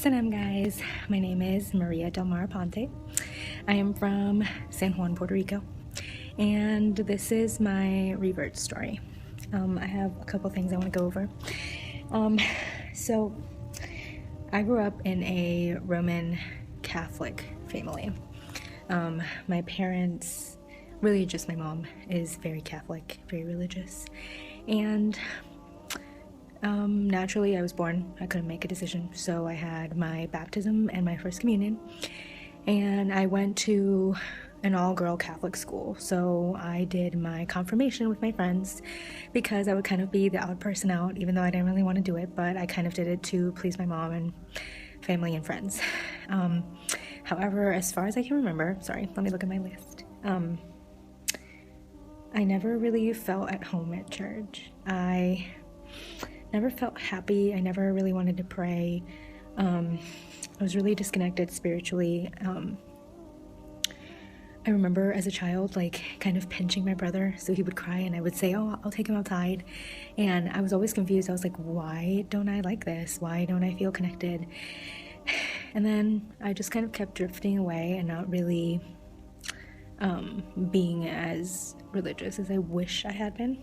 Salam guys, my name is Maria Del Mar Ponte. I am from San Juan, Puerto Rico, and this is my revert story. I have a couple things I want to go over. So I grew up in a Roman Catholic family. My parents, really just my mom, is very Catholic, very religious, and naturally I was born, I couldn't make a decision, so I had my baptism and my first communion, and I went to an all-girl Catholic school, so I did my confirmation with my friends because I would kind of be the odd person out, even though I didn't really want to do it, but I kind of did it to please my mom and family and friends. However, as far as I can remember, sorry, let me look at my list, I never really felt at home at church. I never felt happy. I never really wanted to pray. I was really disconnected spiritually. I remember as a child, like, kind of pinching my brother so he would cry, and I would say, oh, I'll take him outside. And I was always confused. I was like, why don't I like this? Why don't I feel connected? And then I just kind of kept drifting away and not really being as religious as I wish I had been.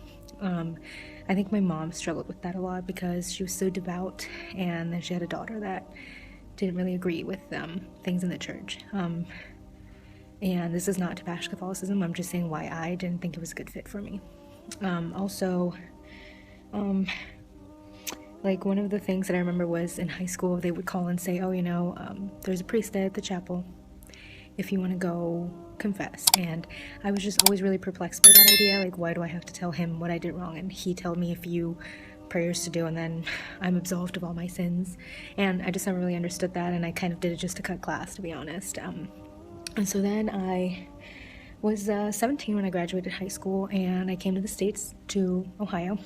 I think my mom struggled with that a lot because she was so devout, and then she had a daughter that didn't really agree with things in the church. And this is not to bash Catholicism, I'm just saying why I didn't think it was a good fit for me. Like, one of the things that I remember was in high school, they would call and say, oh, you know, there's a priest at the chapel if you want to go confess. And I was just always really perplexed by that idea. Like, why do I have to tell him what I did wrong? And he told me a few prayers to do, and then I'm absolved of all my sins. And I just never really understood that, and I kind of did it just to cut class, to be honest. And so then I was 17 when I graduated high school, and I came to the States, to Ohio,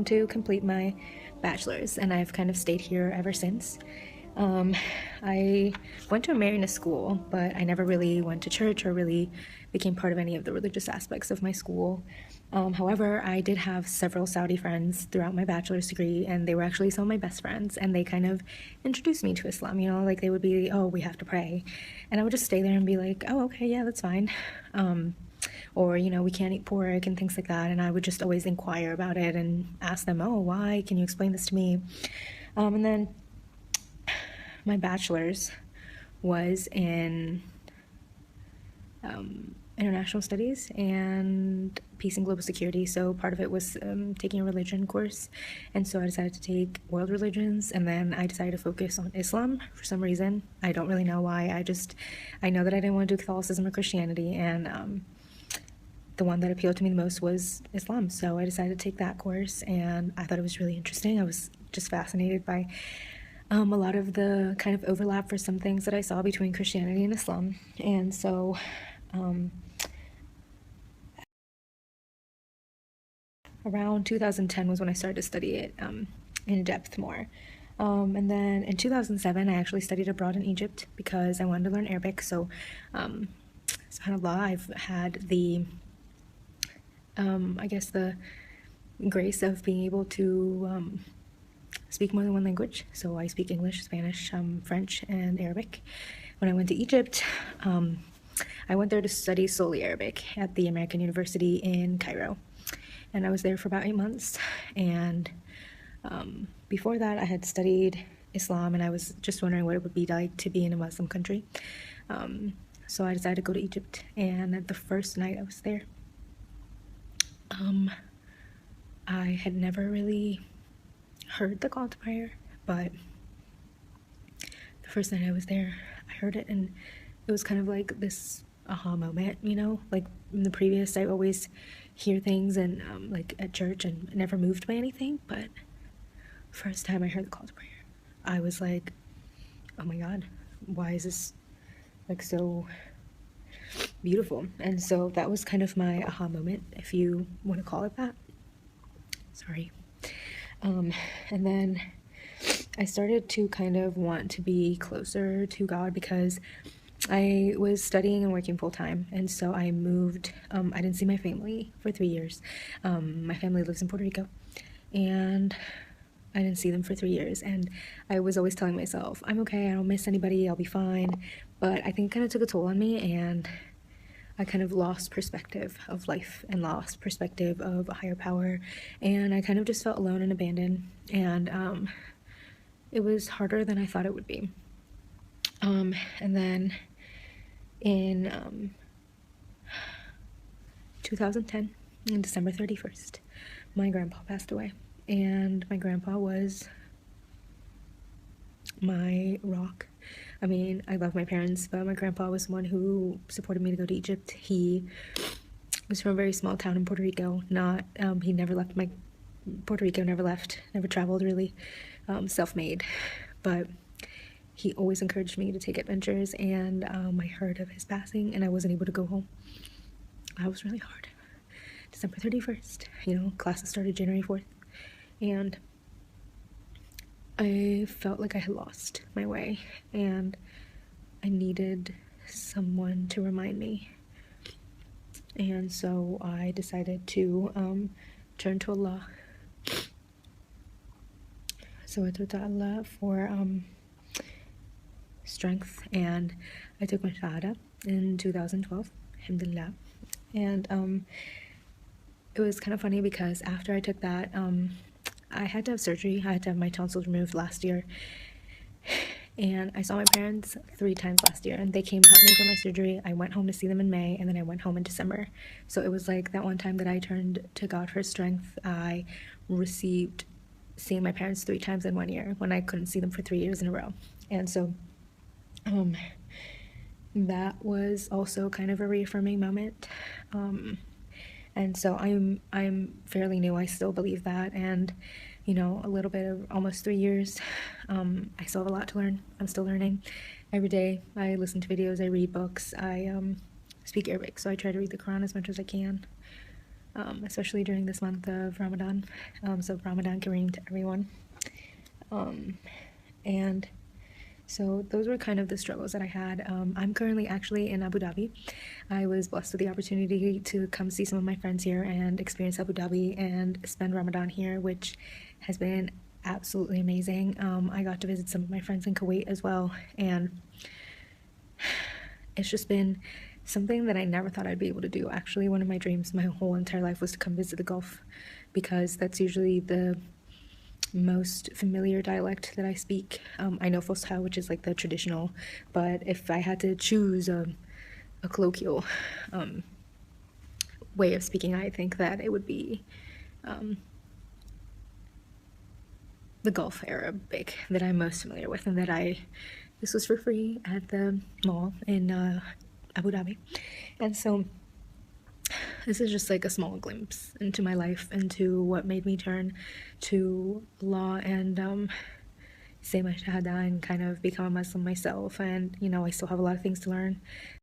to complete my bachelor's, and I've kind of stayed here ever since. I went to a Marianist school, but I never really went to church or really became part of any of the religious aspects of my school. However, I did have several Saudi friends throughout my bachelor's degree, and they were actually some of my best friends, and they kind of introduced me to Islam, you know, like they would be, oh, we have to pray. And I would just stay there and be like, oh, okay, yeah, that's fine. Or, you know, we can't eat pork and things like that. And I would just always inquire about it and ask them, oh, why? Can you explain this to me? And then my bachelor's was in international studies and peace and global security, so part of it was taking a religion course, and so I decided to take world religions, and then I decided to focus on Islam for some reason. I don't really know why. I know that I didn't want to do Catholicism or Christianity, and the one that appealed to me the most was Islam, so I decided to take that course, and I thought it was really interesting. I was just fascinated by a lot of the kind of overlap for some things that I saw between Christianity and Islam. And so around 2010 was when I started to study it in depth more. And then in 2007 I actually studied abroad in Egypt because I wanted to learn Arabic. So subhanAllah, I've had the I guess the grace of being able to speak more than one language. So I speak English, Spanish, French, and Arabic. When I went to Egypt, I went there to study solely Arabic at the American University in Cairo, and I was there for about 8 months. And before that, I had studied Islam, and I was just wondering what it would be like to be in a Muslim country. So I decided to go to Egypt, and the first night I was there, I had never really heard the call to prayer, but the first night I was there, I heard it, and it was kind of like this aha moment, you know, like in the previous, I always hear things and like at church, and it never moved by anything, but first time I heard the call to prayer, I was like, oh my God, why is this like so beautiful? And so that was kind of my aha moment, if you want to call it that. Sorry. And then I started to kind of want to be closer to God because I was studying and working full-time, and so I moved. I didn't see my family for 3 years. My family lives in Puerto Rico, and I didn't see them for 3 years, and I was always telling myself, I'm okay, I don't miss anybody, I'll be fine. But I think it kind of took a toll on me, and I kind of lost perspective of life and lost perspective of a higher power, and I kind of just felt alone and abandoned, and it was harder than I thought it would be. And then in 2010, on December 31st, my grandpa passed away, and my grandpa was my rock. I mean, I love my parents, but my grandpa was the one who supported me to go to Egypt. He was from a very small town in Puerto Rico. He never left Puerto Rico, never traveled really, self-made, but he always encouraged me to take adventures, and I heard of his passing, and I wasn't able to go home. That was really hard. December 31st, classes started January 4th, and I felt like I had lost my way, and I needed someone to remind me. And so I decided to turn to Allah. So I turned to Allah for strength, and I took my Shahada in 2012, alhamdulillah. And it was kind of funny because after I took that, I had to have surgery. I had to have my tonsils removed last year, and I saw my parents 3 times last year, and they came help me for my surgery. I went home to see them in May, and then I went home in December. So it was like that one time that I turned to God for strength, I received seeing my parents 3 times in 1 year when I couldn't see them for 3 years in a row. And so that was also kind of a reaffirming moment. And so I'm fairly new. I still believe that, and a little bit of almost 3 years. I still have a lot to learn. I'm still learning every day. I listen to videos, I read books, I speak Arabic, so I try to read the Quran as much as I can, especially during this month of Ramadan. So Ramadan Kareem to everyone. And so those were kind of the struggles that I had. I'm currently actually in Abu Dhabi. I was blessed with the opportunity to come see some of my friends here and experience Abu Dhabi and spend Ramadan here, which has been absolutely amazing. I got to visit some of my friends in Kuwait as well, and it's just been something that I never thought I'd be able to do. Actually, one of my dreams my whole entire life was to come visit the Gulf, because that's usually the most familiar dialect that I speak. I know Fusha, which is like the traditional, but if I had to choose a colloquial way of speaking, I think that it would be the Gulf Arabic that I'm most familiar with, and that this was for free at the mall in Abu Dhabi. And so this is just like a small glimpse into my life, into what made me turn to Allah and say my Shahada and kind of become a Muslim myself. And I still have a lot of things to learn.